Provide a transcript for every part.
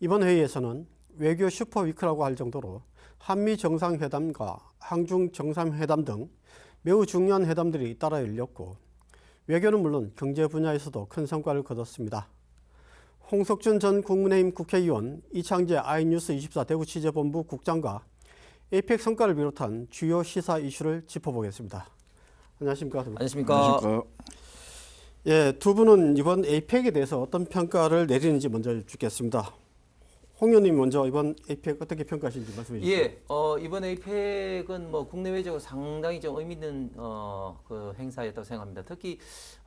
이번 회의에서는 외교 슈퍼위크라고 할 정도로 한미 정상회담과 한중 정상회담 등 매우 중요한 회담들이 잇따라 열렸고 외교는 물론 경제 분야에서도 큰 성과를 거뒀습니다. 홍석준 전 국민의힘 국회의원, 이창재 iNews24 대구취재본부 국장과 에이펙 성과를 비롯한 주요 시사 이슈를 짚어보겠습니다. 안녕하십니까? 안녕하십니까? 예, 두 분은 이번 에이펙에 대해서 어떤 평가를 내리는지 먼저 여쭙겠습니다. 홍 의원님 먼저 이번 에이펙 어떻게 평가하시는지 말씀해 주시죠. 예, 이번 에이펙은 뭐 국내외적으로 상당히 좀 의미 있는 그 행사였다고 생각합니다. 특히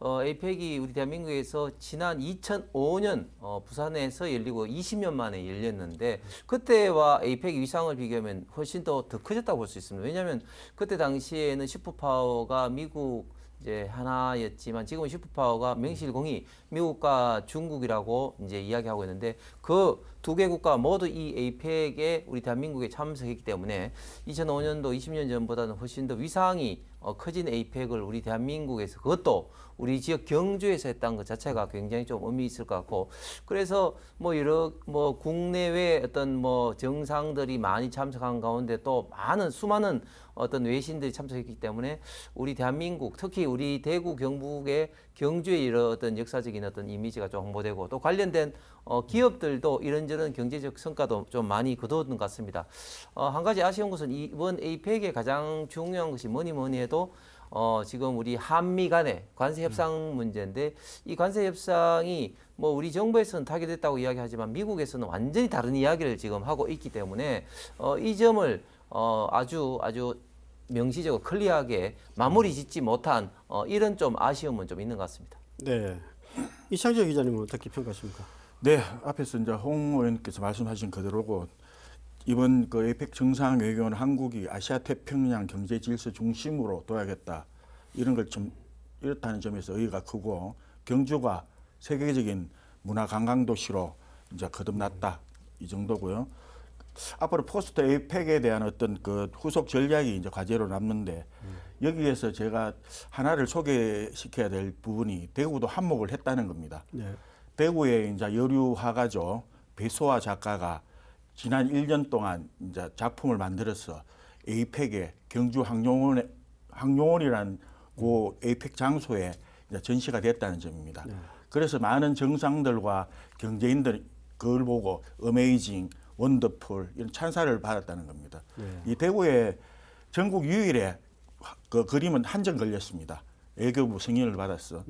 에이펙이 우리 대한민국에서 지난 2005년 부산에서 열리고 20년 만에 열렸는데 그때와 에이펙 위상을 비교하면 훨씬 더 커졌다고 볼 수 있습니다. 왜냐하면 그때 당시에는 슈퍼파워가 미국 이제 하나였지만 지금은 슈퍼파워가 명실공히 미국과 중국이라고 이제 이야기하고 있는데 그 두 개 국가 모두 이 에이펙에 우리 대한민국에 참석했기 때문에 2005년도 20년 전보다는 훨씬 더 위상이 커진 에이펙을 우리 대한민국에서 그것도 우리 지역 경주에서 했다는 것 자체가 굉장히 좀 의미 있을 것 같고 그래서 뭐 여러 뭐 국내외 어떤 뭐 정상들이 많이 참석한 가운데 또 많은 수많은 어떤 외신들이 참석했기 때문에 우리 대한민국 특히 우리 대구 경북의 경주의 이런 어떤 역사적인 어떤 이미지가 좀 홍보되고 또 관련된 기업들도 이런저런 경제적 성과도 좀 많이 거두었던 것 같습니다. 한 가지 아쉬운 것은 이번 에이펙의 가장 중요한 것이 뭐니 해도 지금 우리 한미 간의 관세 협상 문제인데 이 관세 협상이 뭐 우리 정부에서는 타결됐다고 이야기하지만 미국에서는 완전히 다른 이야기를 지금 하고 있기 때문에 이 점을 아주 명시적으로 클리어하게 마무리 짓지 못한 이런 좀 아쉬움은 좀 있는 것 같습니다. 네, 이창재 기자님은 어떻게 평가하십니까? 네, 앞에서 이제 홍 의원께서 말씀하신 그대로고 이번 그 에이펙 정상 외교는 한국이 아시아 태평양 경제 질서 중심으로 둬야겠다 이런 걸 좀 이렇다는 점에서 의의가 크고 경주가 세계적인 문화 관광 도시로 이제 거듭났다 이 정도고요. 앞으로 포스트 에이펙에 대한 어떤 그 후속 전략이 이제 과제로 남는데 여기에서 제가 하나를 소개시켜야 될 부분이 대구도 한몫을 했다는 겁니다. 네. 대구에 이제 여류 화가죠 배소화 작가가 지난 1년 동안 이제 작품을 만들어서 에이펙의 경주 항용원이라는 그 에이펙 장소에 이제 전시가 됐다는 점입니다. 네. 그래서 많은 정상들과 경제인들이 그걸 보고 어메이징, 원더풀 이런 찬사를 받았다는 겁니다. 네. 이 대구에 전국 유일의 그 그림은 한 점 걸렸습니다. 외교부 승인을 받았어.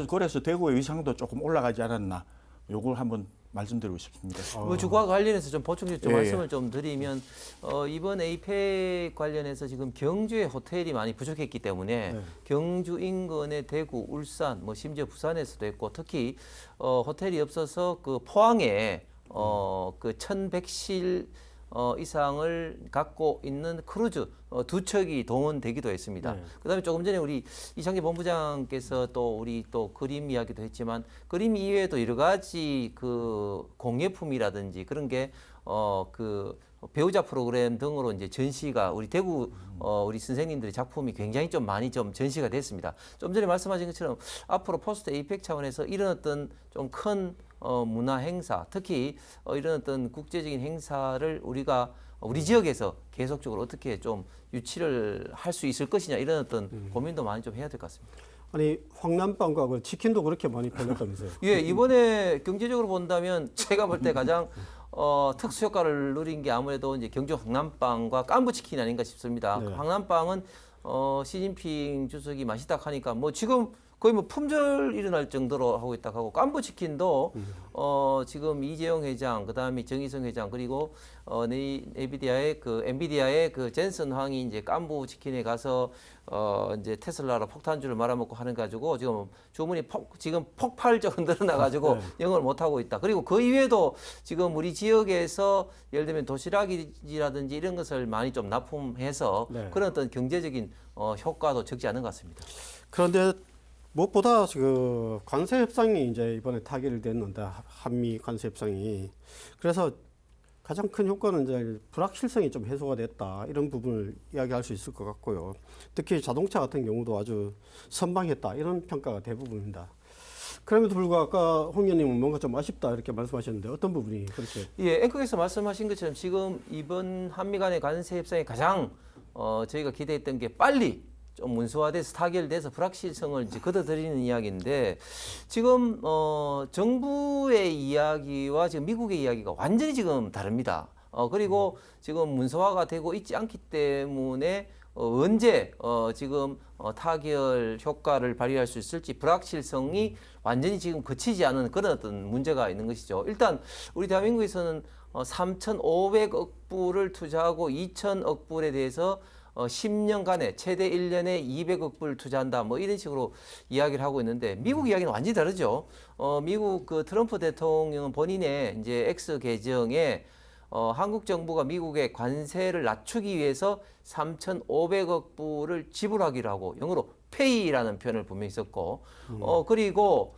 그래서 대구의 위상도 조금 올라가지 않았나. 요걸 한번 말씀드리고 싶습니다. 주과 관련해서 좀 보충 좀 예, 말씀을 좀 드리면 이번 에이펙 관련해서 지금 경주에 호텔이 많이 부족했기 때문에 네. 경주 인근의 대구, 울산, 뭐 심지어 부산에서도 있고 특히 호텔이 없어서 그 포항에 그 1,100실 이상을 갖고 있는 크루즈 두 척이 동원되기도 했습니다. 네. 그다음에 조금 전에 우리 이창재 본부장께서 또 우리 또 그림 이야기도 했지만 그림 이외에도 여러 가지 그 공예품이라든지 그런 게 그 배우자 프로그램 등으로 이제 전시가 우리 대구 우리 선생님들의 작품이 굉장히 좀 많이 좀 전시가 됐습니다. 좀 전에 말씀하신 것처럼 앞으로 포스트 에이펙 차원에서 이런 어떤 좀 큰 문화 행사, 특히 이런 어떤 국제적인 행사를 우리가 우리 지역에서 계속적으로 어떻게 좀 유치를 할 수 있을 것이냐 이런 어떤 고민도 많이 좀 해야 될 것 같습니다. 아니 황남빵과 그 치킨도 그렇게 많이 팔렸다면서요? 예, 이번에 경제적으로 본다면 제가 볼 때 가장 특수 효과를 누린 게 아무래도 이제 경주 황남빵과 깐부치킨 아닌가 싶습니다. 네. 황남빵은 시진핑 주석이 맛있다 하니까 뭐 지금 거의 뭐 품절 일어날 정도로 하고 있다 하고 깐부치킨도 지금 이재용 회장 그다음에 정의성 회장 그리고 엔비디아의 그 젠슨 황이 이제 깐부치킨에 가서 이제 테슬라로 폭탄주를 말아먹고 하는 가지고 지금 주문이 지금 폭발적으로 늘어나 가지고 네. 영업을 못 하고 있다. 그리고 그 이외에도 지금 우리 지역에서 예를 들면 도시락이라든지 이런 것을 많이 좀 납품해서 네. 그런 어떤 경제적인 효과도 적지 않은 것 같습니다. 그런데 무엇보다 그 관세 협상이 이제 이번에 타결이 됐는데 한미 관세 협상이 그래서 가장 큰 효과는 이제 불확실성이 좀 해소가 됐다 이런 부분을 이야기할 수 있을 것 같고요. 특히 자동차 같은 경우도 아주 선방했다 이런 평가가 대부분입니다. 그럼에도 불구하고 아까 홍 의원님은 뭔가 좀 아쉽다 이렇게 말씀하셨는데 어떤 부분이 그렇게? 예, 앵커께서 말씀하신 것처럼 지금 이번 한미 간의 관세 협상이 가장 저희가 기대했던 게 빨리 좀 문서화돼서 타결돼서 불확실성을 이제 걷어들이는 이야기인데 지금 정부의 이야기와 지금 미국의 이야기가 완전히 지금 다릅니다. 그리고 지금 문서화가 되고 있지 않기 때문에 언제 지금 타결 효과를 발휘할 수 있을지 불확실성이 완전히 지금 거치지 않은 그런 어떤 문제가 있는 것이죠. 일단 우리 대한민국에서는 3,500억 불을 투자하고 2,000억 불에 대해서 10년간에 최대 1년에 200억 불 투자한다. 뭐 이런 식으로 이야기를 하고 있는데 미국 이야기는 완전히 다르죠. 미국 그 트럼프 대통령은 본인의 이제 X 계정에 한국 정부가 미국의 관세를 낮추기 위해서 3,500억 불을 지불하기로 하고 영어로 pay라는 표현을 분명히 썼고 그리고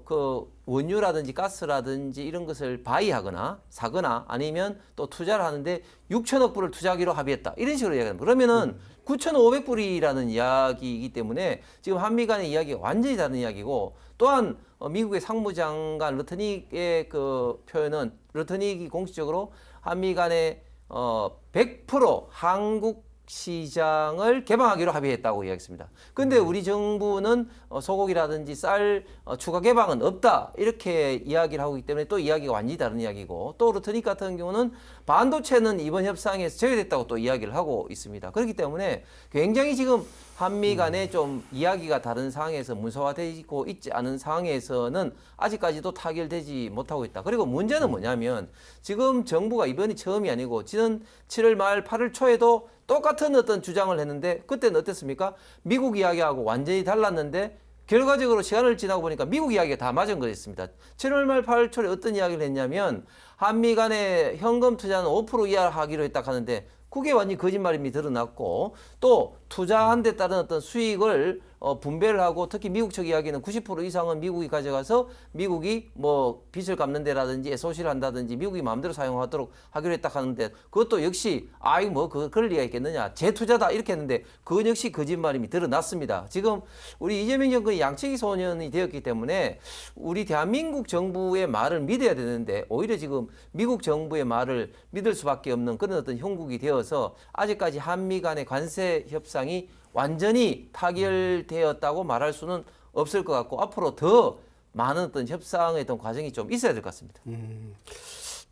그 원유라든지 가스라든지 이런 것을 바이하거나 사거나 아니면 또 투자를 하는데 6천억 불을 투자하기로 합의했다. 이런 식으로 이야기합니다. 그러면은 9,500불이라는 이야기이기 때문에 지금 한미 간의 이야기가 완전히 다른 이야기고 또한 미국의 상무장관 러트닉의 그 표현은 러트닉이 공식적으로 한미 간의 100% 한국 시장을 개방하기로 합의했다고 이야기했습니다. 근데 우리 정부는 소고기라든지 쌀 추가 개방은 없다 이렇게 이야기를 하고 있기 때문에 또 이야기가 완전히 다른 이야기고 또 러트닉 같은 경우는 반도체는 이번 협상에서 제외됐다고 또 이야기를 하고 있습니다. 그렇기 때문에 굉장히 지금 한미 간에 좀 이야기가 다른 상황에서 문서화되고 있지 않은 상황에서는 아직까지도 타결되지 못하고 있다. 그리고 문제는 뭐냐면 지금 정부가 이번이 처음이 아니고 지난 7월 말 8월 초에도 똑같은 어떤 주장을 했는데 그때는 어땠습니까? 미국 이야기하고 완전히 달랐는데 결과적으로 시간을 지나고 보니까 미국 이야기가 다 맞은 거였습니다. 7월 말 8월 초에 어떤 이야기를 했냐면 한미 간에 현금 투자는 5% 이하 하기로 했다 하는데 그게 완전히 거짓말임이 드러났고 또 투자한 데 따른 어떤 수익을 분배를 하고 특히 미국 측 이야기는 90% 이상은 미국이 가져가서 미국이 뭐 빚을 갚는 데라든지 SOC를 한다든지 미국이 마음대로 사용하도록 하기로 했다 하는데 그것도 역시 아이 뭐 그럴 리가 있겠느냐 재투자다 이렇게 했는데 그건 역시 거짓말임이 드러났습니다. 지금 우리 이재명 정권이 양치기 소년이 되었기 때문에 우리 대한민국 정부의 말을 믿어야 되는데 오히려 지금 미국 정부의 말을 믿을 수밖에 없는 그런 어떤 형국이 되어서 아직까지 한미 간의 관세 협상이 완전히 타결되었다고 말할 수는 없을 것 같고 앞으로 더 많은 어떤 협상의 어떤 과정이 좀 있어야 될 것 같습니다.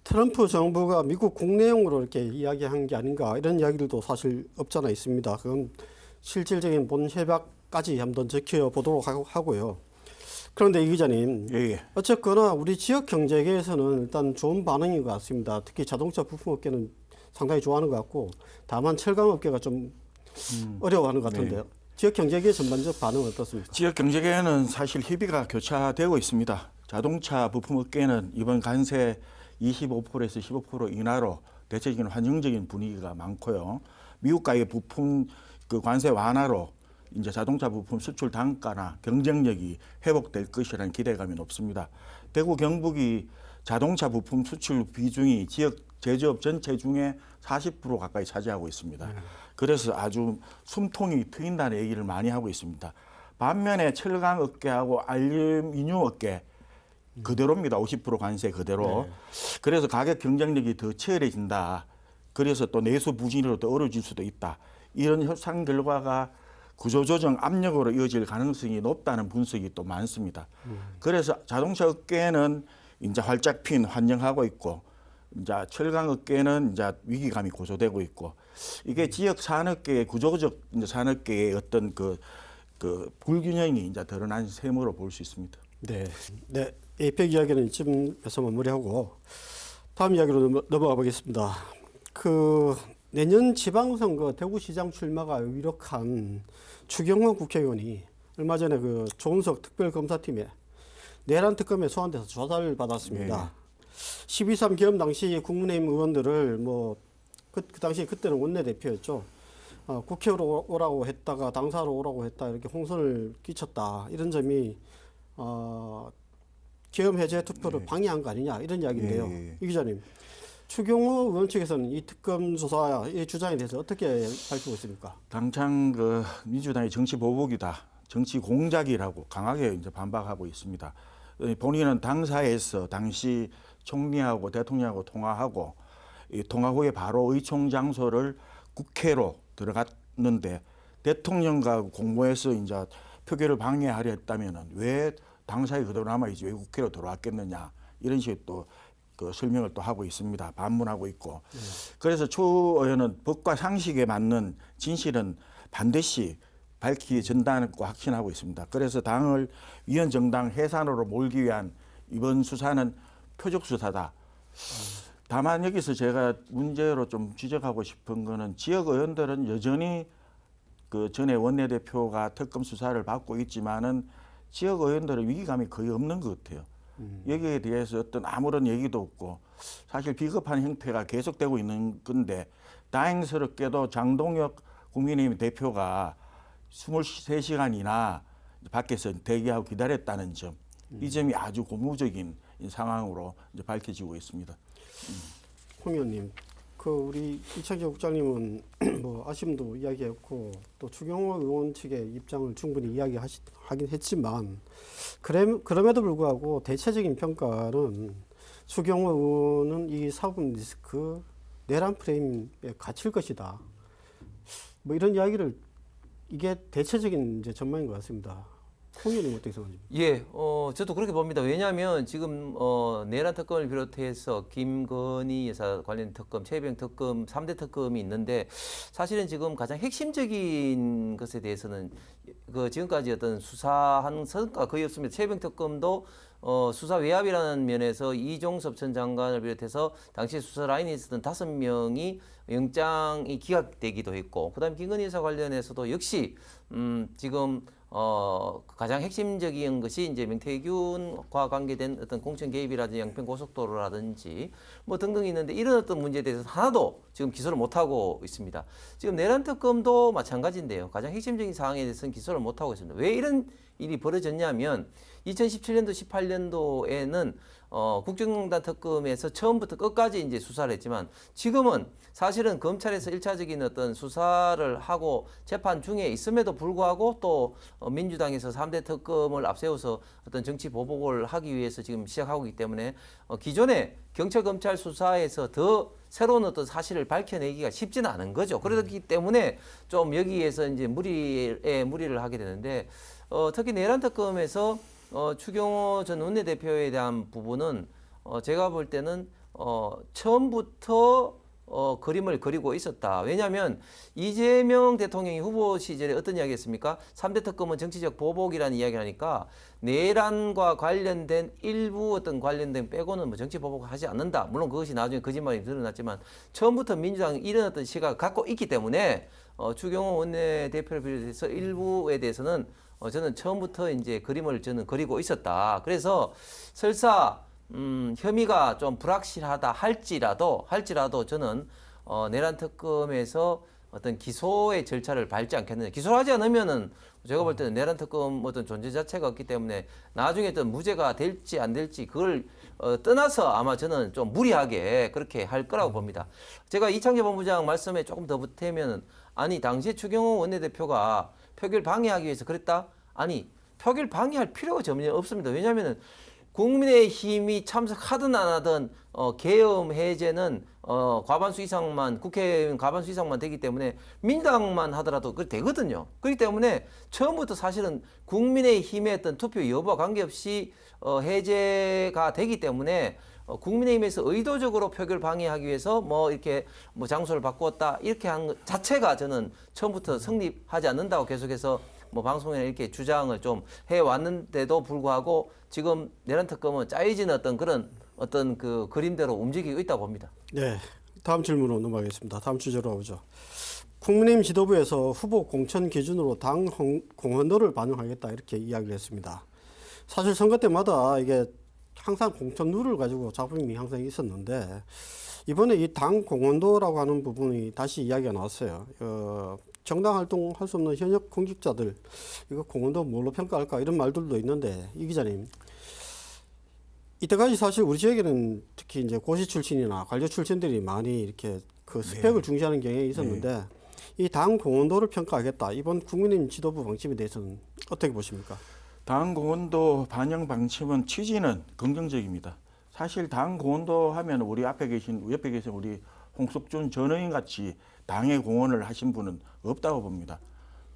트럼프 정부가 미국 국내용으로 이렇게 이야기한 게 아닌가 이런 이야기들도 사실 없잖아 있습니다. 그건 실질적인 본 협약까지 한번 지켜보도록 하고요. 그런데 이 기자님, 예. 어쨌거나 우리 지역 경제계에서는 일단 좋은 반응인 것 같습니다. 특히 자동차 부품업계는 상당히 좋아하는 것 같고 다만 철강업계가 좀 어려워하는 것 같은데요. 지역 경제계 전반적 반응은 어떻습니까? 지역 경제계는 사실 협의가 교차되고 있습니다. 자동차 부품업계는 이번 관세 25%에서 15% 인하로 대체적인 환영적인 분위기가 많고요. 미국과의 부품 그 관세 완화로 이제 자동차 부품 수출 단가나 경쟁력이 회복될 것이라는 기대감이 높습니다. 대구 경북이 자동차 부품 수출 비중이 지역 제조업 전체 중에 40% 가까이 차지하고 있습니다. 그래서 아주 숨통이 트인다는 얘기를 많이 하고 있습니다. 반면에 철강업계하고 알루미늄업계 그대로입니다. 50% 관세 그대로. 그래서 가격 경쟁력이 더 치열해진다. 그래서 또 내수 부진으로 더 어려워질 수도 있다. 이런 협상 결과가 구조조정 압력으로 이어질 가능성이 높다는 분석이 또 많습니다. 그래서 자동차 업계는 이제 활짝 핀 환영하고 있고 이제 철강업계는 이제 위기감이 고조되고 있고 이게 지역 산업계의 구조적 이제 산업계의 어떤 그 불균형이 이제 드러난 셈으로 볼 수 있습니다. 네, 네, 에이펙 이야기는 이쯤에서 마무리하고 다음 이야기로 넘어가 보겠습니다. 그 내년 지방선거 대구시장 출마가 유력한 추경호 국회의원이 얼마 전에 그 조은석 특별검사팀에 내란 특검에 소환돼서 조사를 받았습니다. 12.3 계엄 당시 국민의힘 의원들을 그 당시 그때는 원내대표였죠. 국회로 오라고 했다가 당사로 오라고 했다 이렇게 홍선을 끼쳤다 이런 점이 계엄 해제 투표를 방해한 거 아니냐 이런 이야기인데요. 이 기자님, 추경호 의원 측에서는 이 특검 조사 이 주장에 대해서 어떻게 밝히고 있습니까? 당장 그 민주당의 정치 보복이다. 정치 공작이라고 강하게 이제 반박하고 있습니다. 본인은 당사에서 당시 총리하고 대통령하고 통화하고 이 통화 후에 바로 의총 장소를 국회로 들어갔는데 대통령과 공모해서 이제 표결을 방해하려 했다면은 왜 당사에 그대로 남아있지 왜 국회로 들어왔겠느냐 이런 식의 또 그 설명을 또 하고 있습니다. 반문하고 있고. 그래서 추 의원은 법과 상식에 맞는 진실은 반드시 밝히 전당과 확신하고 있습니다. 그래서 당을 위헌 정당 해산으로 몰기 위한 이번 수사는 표적 수사다. 다만 여기서 제가 문제로 좀 지적하고 싶은 거는 지역 의원들은 여전히 그 전에 원내대표가 특검 수사를 받고 있지만은 지역 의원들의 위기감이 거의 없는 것 같아요. 여기에 대해서 어떤 아무런 얘기도 없고 사실 비겁한 형태가 계속되고 있는 건데 다행스럽게도 장동혁 국민의힘 대표가 23시간이나 밖에서 대기하고 기다렸다는 점, 이 점이 아주 고무적인 상황으로 이제 밝혀지고 있습니다. 홍 의원님, 그 우리 이창재 국장님은 뭐 아쉬움도 이야기했고 또 추경호 의원 측의 입장을 충분히 이야기하긴 했지만 그럼에도 불구하고 대체적인 평가는 추경호 의원은 이 사법 리스크 내란 프레임에 갇힐 것이다. 뭐 이런 이야기를 이게 대체적인 이제 전망인 것 같습니다. 홍 의원님 어떻게 생각하십니까? 예, 저도 그렇게 봅니다. 왜냐하면 지금 내란 특검을 비롯해서 김건희 여사 관련 특검, 최병 특검, 3대 특검이 있는데 사실은 지금 가장 핵심적인 것에 대해서는 그 지금까지 어떤 수사한 성과가 거의 없습니다. 최병 특검도 수사 외압이라는 면에서 이종섭 전 장관을 비롯해서 당시 수사 라인에 있었던 5명이 영장이 기각되기도 했고, 그다음 김건희 여사 관련해서도 역시 지금 가장 핵심적인 것이 이제 명태균과 관계된 어떤 공천 개입이라든지 양평 고속도로라든지 뭐 등등 있는데 이런 어떤 문제에 대해서 하나도 지금 기소를 못 하고 있습니다. 지금 내란 특검도 마찬가지인데요. 가장 핵심적인 사항에 대해서는 기소를 못 하고 있습니다. 왜 이런 일이 벌어졌냐면 2017년도, 18년도에는 국정농단 특검에서 처음부터 끝까지 이제 수사를 했지만 지금은 사실은 검찰에서 1차적인 어떤 수사를 하고 재판 중에 있음에도 불구하고 또 민주당에서 3대 특검을 앞세워서 어떤 정치 보복을 하기 위해서 지금 시작하고 있기 때문에 기존의 경찰 검찰 수사에서 더 새로운 어떤 사실을 밝혀내기가 쉽지는 않은 거죠. 그렇기 때문에 좀 여기에서 이제 무리를 하게 되는데 특히 내란 특검에서 추경호 전 원내대표에 대한 부분은 제가 볼 때는 처음부터 그림을 그리고 있었다. 왜냐하면 이재명 대통령이 후보 시절에 어떤 이야기 했습니까? 3대 특검은 정치적 보복이라는 이야기를 하니까 내란과 관련된 일부 어떤 관련된 빼고는 뭐 정치 보복을 하지 않는다. 물론 그것이 나중에 거짓말이 드러났지만 처음부터 민주당이 이런 어떤 시각을 갖고 있기 때문에 추경호 원내대표를 비롯해서 일부에 대해서는 저는 처음부터 이제 그림을 저는 그리고 있었다. 그래서 설사 혐의가 좀 불확실하다 할지라도 저는 내란 특검에서 어떤 기소의 절차를 밟지 않겠느냐. 기소를 하지 않으면은 제가 볼 때는 내란 특검 어떤 존재 자체가 없기 때문에 나중에 어떤 무죄가 될지 안 될지 그걸 떠나서 아마 저는 좀 무리하게 그렇게 할 거라고 봅니다. 제가 이창재 본부장 말씀에 조금 더 보태면은 아니 당시에 추경호 원내대표가 표결 방해하기 위해서 그랬다? 아니 표결 방해할 필요가 전혀 없습니다. 왜냐하면은 국민의힘이 참석하든 안 하든 계엄 해제는 과반수 이상만 국회의원 과반수 이상만 되기 때문에 민당만 하더라도 그 되거든요. 그렇기 때문에 처음부터 사실은 국민의힘의 어떤 투표 여부와 관계없이 해제가 되기 때문에 국민의힘에서 의도적으로 표결 방해하기 위해서 뭐 이렇게 뭐 장소를 바꾸었다 이렇게 한 것 자체가 저는 처음부터 성립하지 않는다고 계속해서 뭐 방송에 이렇게 주장을 좀 해왔는데도 불구하고 지금 내란 특검은 짜여진 어떤 그런 어떤 그 그림대로 움직이고 있다고 봅니다. 네, 다음 질문으로 넘어가겠습니다. 다음 주제로 오죠. 국민의힘 지도부에서 후보 공천 기준으로 당 공헌도를 반영하겠다 이렇게 이야기를 했습니다. 사실 선거 때마다 이게 항상 공천 룰을 가지고 잡음이 항상 있었는데 이번에 이 당 공헌도라고 하는 부분이 다시 이야기가 나왔어요. 정당 활동할 수 없는 현역 공직자들 이거 공헌도 뭘로 평가할까 이런 말들도 있는데 이 기자님 이때까지 사실 우리 지역에는 특히 이제 고시 출신이나 관료 출신들이 많이 이렇게 그 스펙을 중시하는 경향이 있었는데 이 당 공헌도를 평가하겠다. 이번 국민의힘 지도부 방침에 대해서는 어떻게 보십니까? 당 공헌도 반영 방침은 취지는 긍정적입니다. 사실 당 공헌도 하면 우리 옆에 계신 우리 홍석준 전 의원 같이 당에 공헌을 하신 분은 없다고 봅니다.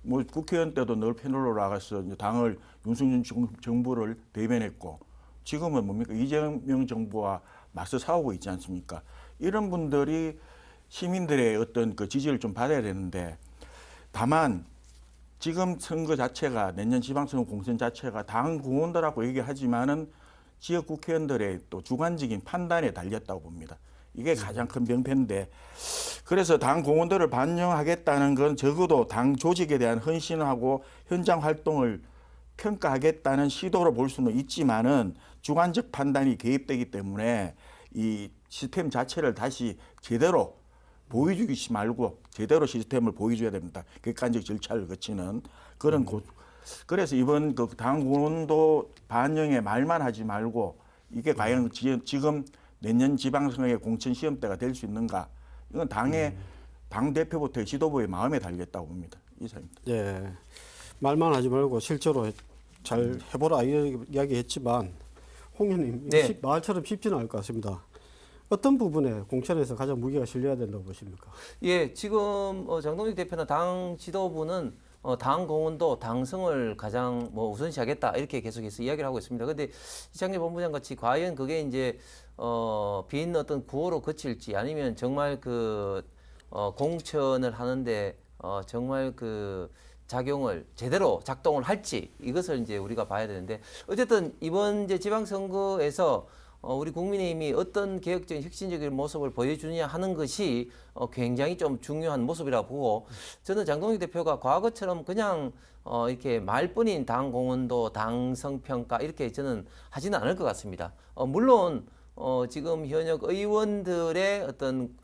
뭐 국회의원 때도 늘 패널로 나가서 이제 당을 윤석열 정부를 대변했고 지금은 뭡니까 이재명 정부와 맞서 싸우고 있지 않습니까? 이런 분들이 시민들의 어떤 그 지지를 좀 받아야 되는데 다만 지금 선거 자체가 내년 지방선거 공천 자체가 당 공헌도라고 얘기하지만은 지역 국회의원들의 또 주관적인 판단에 달렸다고 봅니다. 이게 가장 큰 병폐인데 그래서 당 공헌도를 반영하겠다는 건 적어도 당 조직에 대한 헌신하고 현장 활동을 평가하겠다는 시도로 볼 수는 있지만은 주관적 판단이 개입되기 때문에 이 시스템 자체를 다시 제대로 보여주기 말고 제대로 시스템을 보여줘야 됩니다. 객관적 절차를 거치는 그런 그래서 이번 그 당 공헌도 반영에 말만 하지 말고 이게 과연 지금 내년 지방선거의 공천 시험대가 될 수 있는가? 이건 당의 당 대표부터 지도부의 마음에 달렸다고 봅니다. 이상입니다. 예, 말만 하지 말고 실제로 잘 해보라 이야기했지만 홍 의원님 네. 말처럼 쉽지는 않을 것 같습니다. 어떤 부분에 공천에서 가장 무게가 실려야 된다고 보십니까? 예, 지금 장동익 대표는 당 지도부는 당 공헌도 당성을 가장 뭐 우선시하겠다 이렇게 계속해서 이야기를 하고 있습니다. 그런데 이창재 본부장 같이 과연 그게 이제 빈 어떤 구호로 그칠지 아니면 정말 그 공천을 하는데 정말 그 작용을 제대로 작동을 할지 이것을 이제 우리가 봐야 되는데 어쨌든 이번 이제 지방선거에서 우리 국민의힘이 어떤 개혁적인 혁신적인 모습을 보여주느냐 하는 것이 굉장히 좀 중요한 모습이라고 보고 저는 장동익 대표가 과거처럼 그냥 이렇게 말뿐인 당 공헌도 당성 평가 이렇게 저는 하지는 않을 것 같습니다. 물론 지금 현역 의원들의 어떤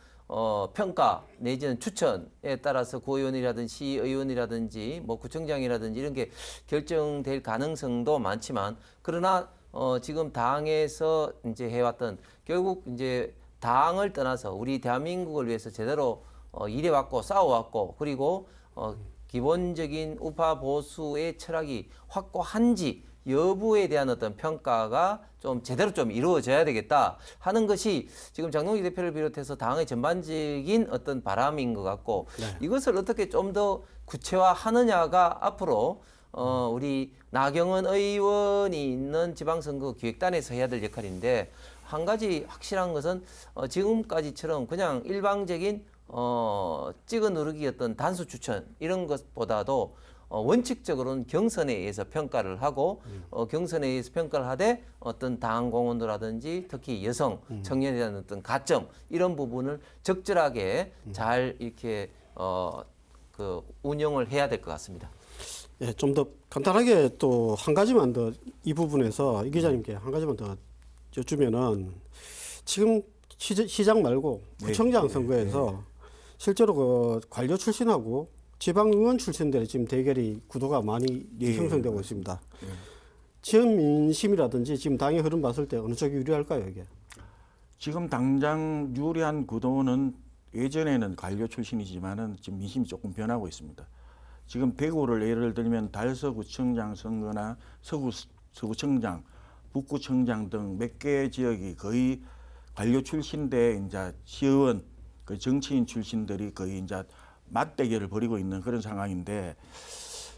평가 내지는 추천에 따라서 구의원이라든지 시의원이라든지 뭐 구청장이라든지 이런 게 결정될 가능성도 많지만 그러나 지금 당에서 이제 해왔던 결국 이제 당을 떠나서 우리 대한민국을 위해서 제대로 일해왔고 싸워왔고 그리고 기본적인 우파 보수의 철학이 확고한지 여부에 대한 어떤 평가가 좀 제대로 좀 이루어져야 되겠다 하는 것이 지금 장동익 대표를 비롯해서 당의 전반적인 어떤 바람인 것 같고 네. 이것을 어떻게 좀 더 구체화하느냐가 앞으로 우리 나경원 의원이 있는 지방선거 기획단에서 해야 될 역할인데 한 가지 확실한 것은 지금까지처럼 그냥 일방적인 찍어 누르기 어떤 단수 추천 이런 것보다도 원칙적으로는 경선에 의해서 평가를 하고 경선에 의해서 평가를 하되 어떤 당 공헌도라든지 특히 여성 청년에 대한 어떤 가점 이런 부분을 적절하게 잘 이렇게 그 운영을 해야 될 것 같습니다. 예, 좀 더 간단하게 또 한 가지만 더 이 부분에서 이 기자님께 한 가지만 더 여쭈면은 지금 시장 말고 구청장 선거에서 실제로 그 관료 출신하고 지방의원 출신들의 지금 대결이 구도가 많이 형성되고 있습니다. 지역 민심이라든지 지금 당의 흐름 봤을 때 어느 쪽이 유리할까요, 이게? 지금 당장 유리한 구도는 예전에는 관료 출신이지만은 지금 민심이 조금 변하고 있습니다. 지금 대구를 예를 들면 달서구청장 선거나 서구청장, 북구청장 등 몇 개 지역이 거의 관료 출신대 이제 시의원, 그 정치인 출신들이 거의 이제 맞대결을 벌이고 있는 그런 상황인데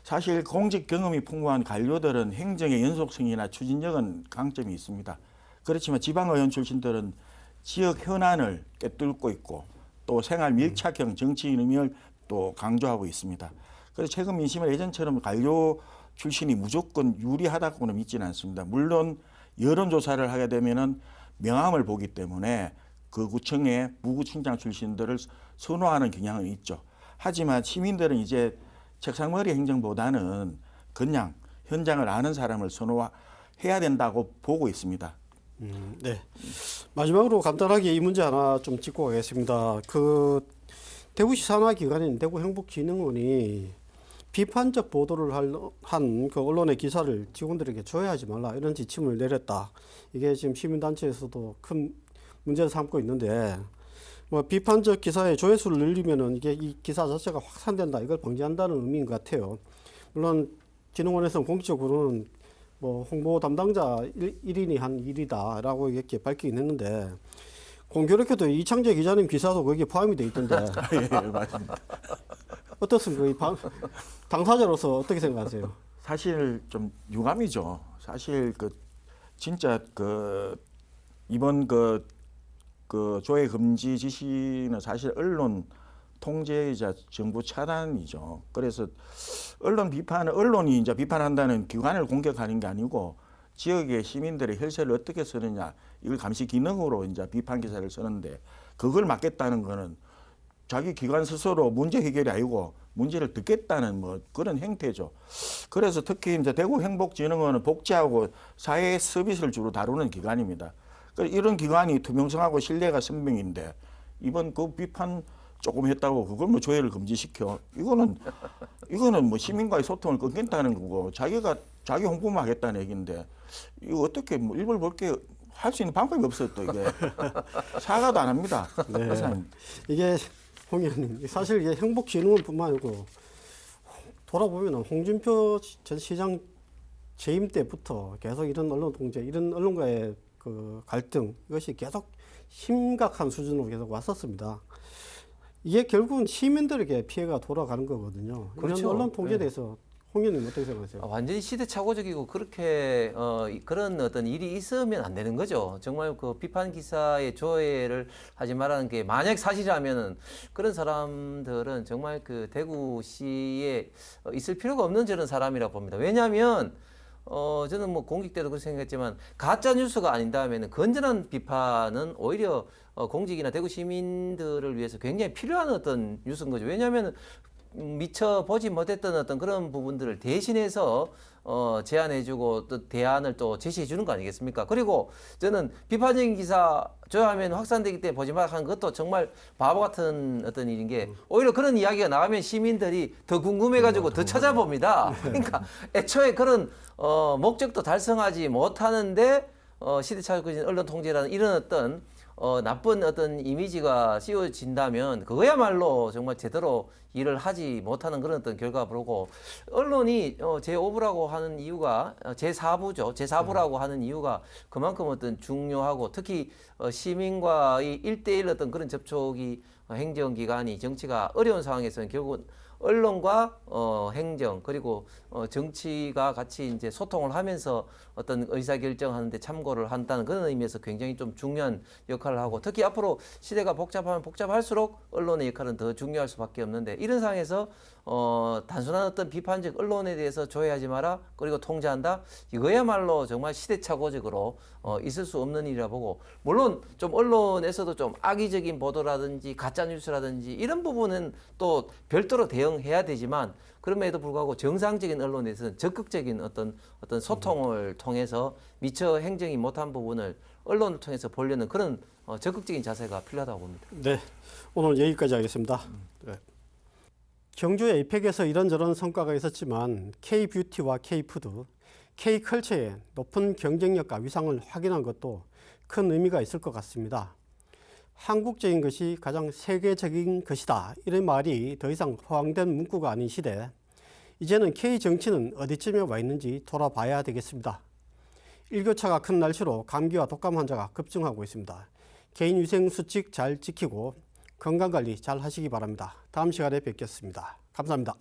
사실 공직 경험이 풍부한 관료들은 행정의 연속성이나 추진력은 강점이 있습니다. 그렇지만 지방의원 출신들은 지역 현안을 꿰뚫고 있고 또 생활 밀착형 정치인임을 또 강조하고 있습니다. 그래서 최근 민심은 예전처럼 관료 출신이 무조건 유리하다고는 믿지는 않습니다. 물론 여론조사를 하게 되면은 명함을 보기 때문에 그 구청의 부구청장 출신들을 선호하는 경향은 있죠. 하지만 시민들은 이제 책상머리 행정보다는 그냥 현장을 아는 사람을 선호해야 된다고 보고 있습니다. 네. 마지막으로 간단하게 이 문제 하나 좀 짚고 가겠습니다. 그 대구시 산하기관인 대구행복진흥원이 비판적 보도를 한 그 언론의 기사를 직원들에게 조회하지 말라 이런 지침을 내렸다. 이게 지금 시민단체에서도 큰 문제를 삼고 있는데 뭐 비판적 기사의 조회수를 늘리면은 이게 이 기사 자체가 확산된다, 이걸 방지한다는 의미인 것 같아요. 물론 진흥원에서는 공식적으로는 뭐 홍보 담당자 1인이 한 일이다라고 이렇게 밝히긴 했는데, 공교롭게도 이창재 기자님 기사도 거기에 포함이 돼 있던데 예, 맞습니다. 어떻습니까? 당사자로서 어떻게 생각하세요? 사실 좀 유감이죠. 사실 진짜 이번 조회 금지 지시는 사실 언론 통제이자 정부 차단이죠. 그래서 언론이 이제 비판한다는 기관을 공격하는 게 아니고 지역의 시민들의 혈세를 어떻게 쓰느냐, 이걸 감시 기능으로 이제 비판 기사를 쓰는데, 그걸 막겠다는 거는 자기 기관 스스로 문제 해결이 아니고 문제를 듣겠다는 뭐 그런 행태죠. 그래서 특히 이제 대구 행복진흥원은 복지하고 사회 서비스를 주로 다루는 기관입니다. 이런 기관이 투명성하고 신뢰가 생명인데, 이번 그 비판 조금 했다고 그걸 뭐 조회를 금지시켜, 이거는 뭐 시민과의 소통을 끊겠다는 거고, 자기 홍보만 하겠다는 얘기인데, 이거 어떻게 뭐 일벌 볼게 할 수 있는 방법이 없어요. 또 이게 사과도 안 합니다. 네. 그래서 이게 홍 의원님, 사실 이게 행복진흥원뿐만 아니고 돌아보면 홍준표 전 시장 재임 때부터 계속 이런 언론 통제, 이런 언론과의 그 갈등, 이것이 계속 심각한 수준으로 계속 왔었습니다. 이게 결국은 시민들에게 피해가 돌아가는 거거든요. 그렇죠. 이런 언론 통제에 대해서 홍 의원님 어떻게 생각하세요? 완전히 시대착오적이고 그렇게 그런 어떤 일이 있으면 안 되는 거죠. 정말 그 비판 기사의 조회를 하지 말라는 게 만약 사실이라면은 그런 사람들은 정말 그 대구시에 있을 필요가 없는 저런 사람이라고 봅니다. 왜냐하면 저는 뭐 공직 때도 그렇게 생각했지만 가짜 뉴스가 아닌다면은 건전한 비판은 오히려 공직이나 대구 시민들을 위해서 굉장히 필요한 어떤 뉴스인 거죠. 왜냐하면 미처 보지 못했던 어떤 그런 부분들을 대신해서 제안해주고 또 대안을 또 제시해주는 거 아니겠습니까? 그리고 저는 비판적인 기사 조회하면 확산되기 때문에 보지 마라 하는 것도 정말 바보 같은 어떤 일인 게, 오히려 그런 이야기가 나가면 시민들이 더 궁금해가지고 더 찾아봅니다. 그러니까 애초에 그런 목적도 달성하지 못하는데 시대착오적인 언론 통제라는 이런 어떤 나쁜 어떤 이미지가 씌워진다면 그거야말로 정말 제대로 일을 하지 못하는 그런 어떤 결과보고, 언론이 제5부라고 하는 이유가 제4부죠. 제4부라고 하는 이유가 그만큼 어떤 중요하고, 특히 시민과의 1대1 어떤 그런 접촉이 행정기관이 정치가 어려운 상황에서는 결국은 언론과 행정 그리고 정치가 같이 이제 소통을 하면서 어떤 의사 결정하는데 참고를 한다는 그런 의미에서 굉장히 좀 중요한 역할을 하고, 특히 앞으로 시대가 복잡하면 복잡할수록 언론의 역할은 더 중요할 수밖에 없는데, 이런 상황에서 단순한 어떤 비판적 언론에 대해서 조회하지 마라 그리고 통제한다, 이거야말로 정말 시대착오적으로 있을 수 없는 일이라 보고, 물론 좀 언론에서도 좀 악의적인 보도라든지 가짜 뉴스라든지 이런 부분은 또 별도로 대응해야 되지만, 그럼에도 불구하고 정상적인 언론에서는 적극적인 어떤 소통을 통해서 미처 행정이 못한 부분을 언론을 통해서 보려는 그런 적극적인 자세가 필요하다고 봅니다. 네, 오늘 여기까지 하겠습니다. 네. 경주 에이펙에서 이런저런 성과가 있었지만 K뷰티와 K푸드, K컬처의 높은 경쟁력과 위상을 확인한 것도 큰 의미가 있을 것 같습니다. 한국적인 것이 가장 세계적인 것이다, 이런 말이 더 이상 허황된 문구가 아닌 시대, 이제는 K정치는 어디쯤에 와 있는지 돌아봐야 되겠습니다. 일교차가 큰 날씨로 감기와 독감 환자가 급증하고 있습니다. 개인위생 수칙 잘 지키고 건강관리 잘 하시기 바랍니다. 다음 시간에 뵙겠습니다. 감사합니다.